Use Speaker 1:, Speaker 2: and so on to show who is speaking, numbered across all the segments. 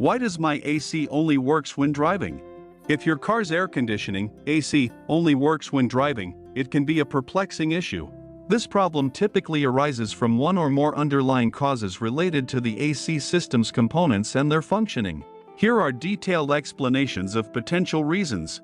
Speaker 1: Why does my AC only works when driving? If your car's air conditioning, AC, only works when driving, it can be a perplexing issue. This problem typically arises from one or more underlying causes related to the AC system's components and their functioning. Here are detailed explanations of potential reasons.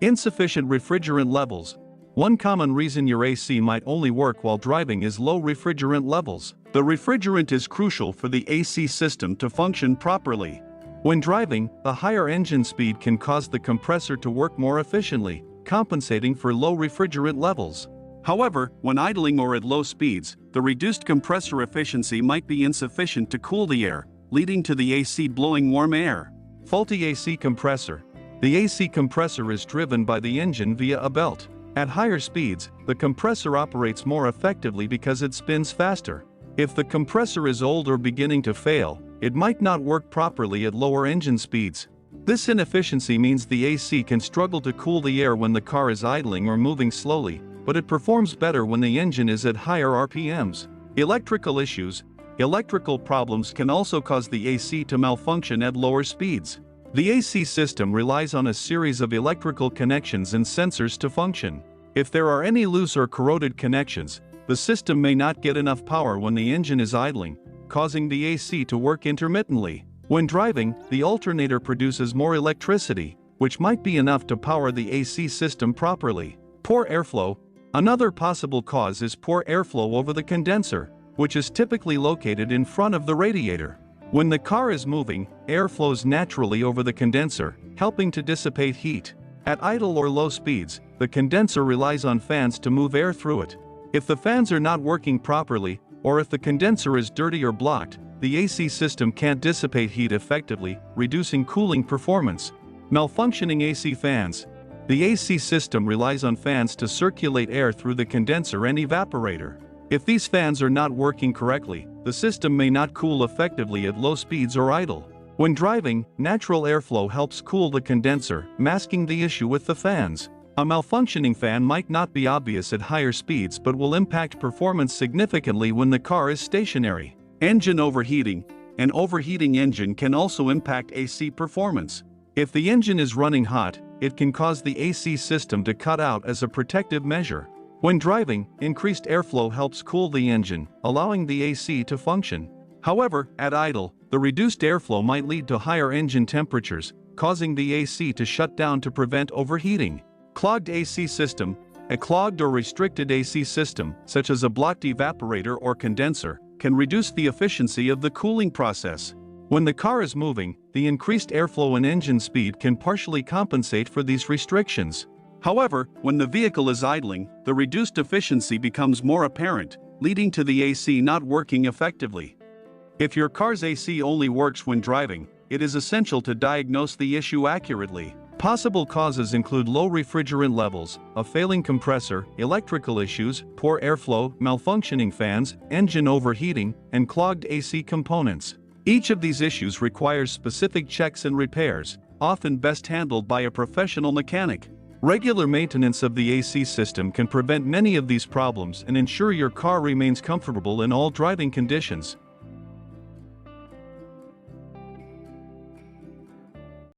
Speaker 1: Insufficient refrigerant levels. One common reason your AC might only work while driving is low refrigerant levels. The refrigerant is crucial for the AC system to function properly. When driving, a higher engine speed can cause the compressor to work more efficiently, compensating for low refrigerant levels. However, when idling or at low speeds, the reduced compressor efficiency might be insufficient to cool the air, leading to the AC blowing warm air. Faulty AC compressor. The AC compressor is driven by the engine via a belt. At higher speeds, the compressor operates more effectively because it spins faster. If the compressor is old or beginning to fail, it might not work properly at lower engine speeds. This inefficiency means the AC can struggle to cool the air when the car is idling or moving slowly, but it performs better when the engine is at higher RPMs. Electrical issues. Electrical problems can also cause the AC to malfunction at lower speeds. The AC system relies on a series of electrical connections and sensors to function. If there are any loose or corroded connections, the system may not get enough power when the engine is idling, causing the AC to work intermittently. When driving, the alternator produces more electricity, which might be enough to power the AC system properly. Poor airflow. Another possible cause is poor airflow over the condenser, which is typically located in front of the radiator. When the car is moving, air flows naturally over the condenser, helping to dissipate heat. At idle or low speeds, the condenser relies on fans to move air through it. If the fans are not working properly, or if the condenser is dirty or blocked, the AC system can't dissipate heat effectively, reducing cooling performance. Malfunctioning AC fans. The AC system relies on fans to circulate air through the condenser and evaporator. If these fans are not working correctly, the system may not cool effectively at low speeds or idle. When driving, natural airflow helps cool the condenser, masking the issue with the fans. A malfunctioning fan might not be obvious at higher speeds but will impact performance significantly when the car is stationary. Engine overheating. An overheating engine can also impact AC performance. If the engine is running hot, it can cause the AC system to cut out as a protective measure. When driving, increased airflow helps cool the engine, allowing the AC to function. However, at idle, the reduced airflow might lead to higher engine temperatures, causing the AC to shut down to prevent overheating. Clogged AC system. A clogged or restricted AC system, such as a blocked evaporator or condenser, can reduce the efficiency of the cooling process. When the car is moving, the increased airflow and engine speed can partially compensate for these restrictions. However, when the vehicle is idling, the reduced efficiency becomes more apparent, leading to the AC not working effectively. If your car's AC only works when driving, it is essential to diagnose the issue accurately. Possible causes include low refrigerant levels, a failing compressor, electrical issues, poor airflow, malfunctioning fans, engine overheating, and clogged AC components. Each of these issues requires specific checks and repairs, often best handled by a professional mechanic. Regular maintenance of the AC system can prevent many of these problems and ensure your car remains comfortable in all driving conditions.